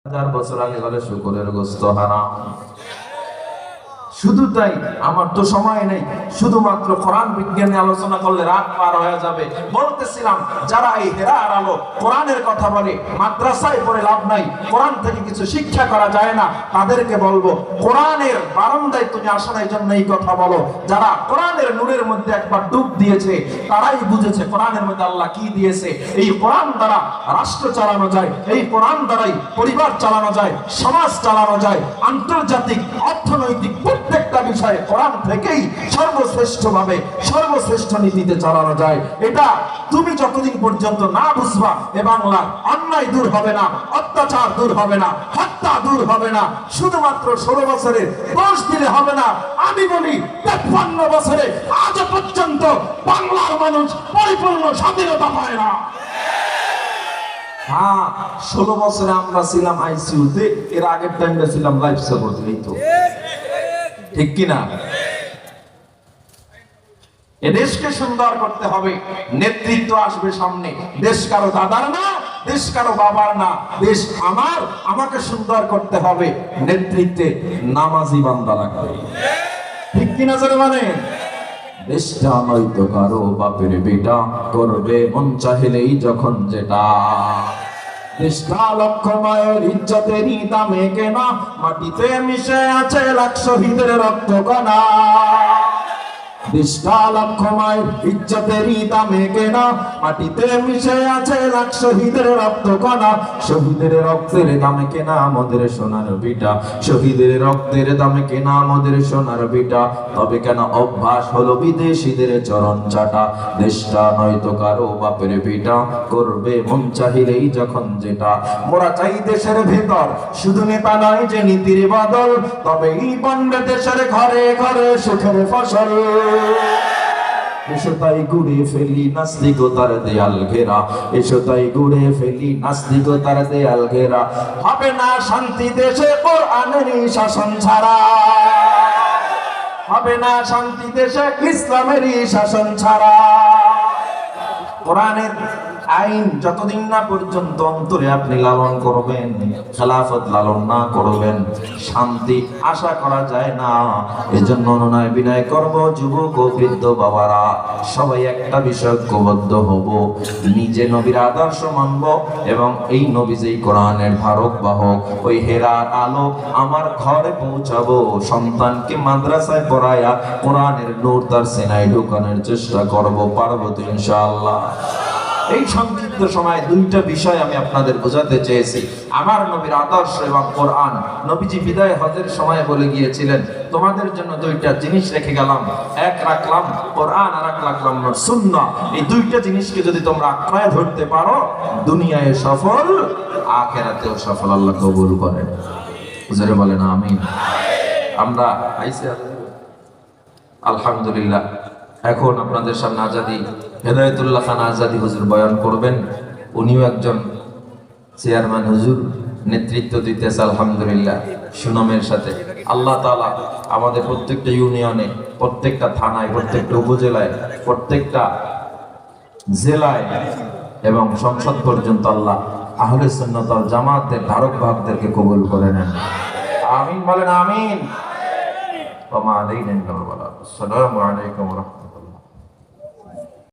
হাজার বছর আগে বলে শুকরের গোস্ত হারাম। শুধু তাই, আমার তো সময় নেই, শুধুমাত্র কোরআন বিজ্ঞানে আলোচনা করলে রাত পার হয়ে যাবে। বলতেছিলাম, যারা এই হেরার আলো কোরআনের কথা বলে, মাদ্রাসায় পড়ে লাভ নাই, কোরআন থেকে কিছু শিক্ষা করা যায় না, তাদেরকে বলবো কোরআনের বারান্দায় তুমি আসো না, এই জন্য এই কথা বলো। যারা কোরআনের নূরের মধ্যে একবার ডুব দিয়েছে, তারাই বুঝেছে কোরআনের মধ্যে আল্লাহ কি দিয়েছে। এই কোরআন দ্বারা রাষ্ট্র চালানো যায়, এই কোরআন দ্বারাই পরিবার চালানো যায়, সমাজ চালানো যায়, আন্তর্জাতিক অর্থনৈতিক প্রত্যেকটা বিষয়ে কোরআন থেকেই সর্বশ্রেষ্ঠভাবে সর্বশ্রেষ্ঠ নীতিতে চালানো যায়। এটা তুমি যতদিন পর্যন্ত না বুঝবা, এ বাংলার অন্যায় দূর হবে না, অত্যাচার দূর হবে না, হত্যা দূর হবে না। শুধুমাত্র 16 বছরের দোষ দিলে হবে না। আমি বলি 53 বছরে আজ পর্যন্ত বাংলার মানুষ পরিপূর্ণ স্বাধীনতা পায় না। হ্যাঁ, 16 বছরে আমরা ছিলাম আইসিইউতে, এর আগের টাইমটা ছিলাম লাইফ সাপোর্টে। এই তো ঠিক কিনা? এদেশকে সুন্দর করতে হবে, নেতৃত্ব আসবে সামনে। দেশ কারো দাদার না, দেশ কারো বাবার না, দেশ আমার, আমাকে সুন্দর করতে হবে। নেতৃত্বে নামাজি বান্দা লাগবে, ঠিক কিনা? জোরে মানে দেশটা নয়তো কারো বাপের বেটা, করবে মন চাইলেই যখন যেটা। দেশটা লক্ষ মায়ের ইজ্জতেরই দামে কেনা, মাটিতে মিশে আছে লাখ শহীদের রক্ত কণা। দেশটা লক্ষ মায়ের ইজ্জতেরই দামে কেনা, মাটিতে মিশে আছে লাখ শহীদের রক্ত কণা। শহীদের রক্তের দামে কেনা আমাদের সোনার বিটা, শহীদের রক্তের দামে কেনা আমাদের সোনার বিটা। তবে কেন অভ্যাস হলো বিদেশিদের চরণ চাটা। দেশটা নয়তো কারো বাপের বিটা, করবে মন চাহিলেই যখন যেটা। মোরা চাই দেশের ভেতর শুধু নেতা নয় যে নীতির বদল, তবেই বন্ধে দেশের ঘরে ঘরে সুখের ফসল। এসো তাই গুড়ে ফেলি নাস্তিকতার দেয়াল ঘেরা, এসো তাই গুড়ে ফেলি নাস্তিকতার দেয়াল ঘেরা। হবে না শান্তি দেশে কোরআনেরই শাসন ছাড়া, হবে না শান্তি দেশে ইসলামেরই শাসন ছাড়া। কোরআনের আইন যতদিন না পর্যন্ত অন্তরে আপনি লালন করবেন, খেলাফত লালন না করবেন, শান্তি আশা করা যায় না। এজন্য অনুনয় বিনয় করব, যুবক ও বৃদ্ধ বাবারা সবাই একটা বিষয় ঐক্যবদ্ধ হব, নিজে নবীর আদর্শ মানব এবং এই নবী যেই কোরআনের ধারক বাহক, ওই হেরার আলো আমার ঘরে পৌঁছাবো। সন্তানকে মাদ্রাসায় পড়ায়া কোরআনের নূর তার সিনায় ঢোকানোর চেষ্টা করব, পারবো তো ইনশাআল্লাহ। এই সংক্ষিপ্ত সময় দুইটা বিষয় আমি আপনাদের বোঝাতে চেয়েছি, আমার নবীর আদর্শ এবং কোরআন। নবীজি বিদায় হজের সময় বলে গিয়েছিলেন, তোমাদের জন্য দুইটা জিনিস রেখে গেলাম, এক রাখলাম কোরআন আর এক রাখলাম সুন্নাহ। এই দুইটা জিনিসকে যদি তোমরা আঁকড়ায় ধরতে পারো, দুনিয়ায় সফল, আখিরাতেও সফল। আল্লাহ কবুল করেন। জোরে বলেন আমিন। আমরা আইসি আলহামদুলিল্লাহ। এখন আপনাদের সামনে আজাদি হেদায়েতুল্লাহ খান আজাদি হুজুর বয়ান করবেন। উনিও একজন চেয়ারম্যান হুজুর, নেতৃত্ব দিতেছে আলহামদুলিল্লাহ সুনামের সাথে। আল্লাহ তাআলা আমাদের প্রত্যেকটা ইউনিয়নে, প্রত্যেকটা থানায়, প্রত্যেকটা উপজেলায়, প্রত্যেকটা জেলায় এবং সংসদ পর্যন্ত আল্লাহ আহলে সুন্নাত ওয়াল জামাতের ধারক বাহকদেরকে কবুল করে নেন। আমিন বলেন আমিন। ওয়া মা আলাইনা ইল্লাল বালাগ। আসসালামু আলাইকুম ওয়া রাহমাতুল্লাহ।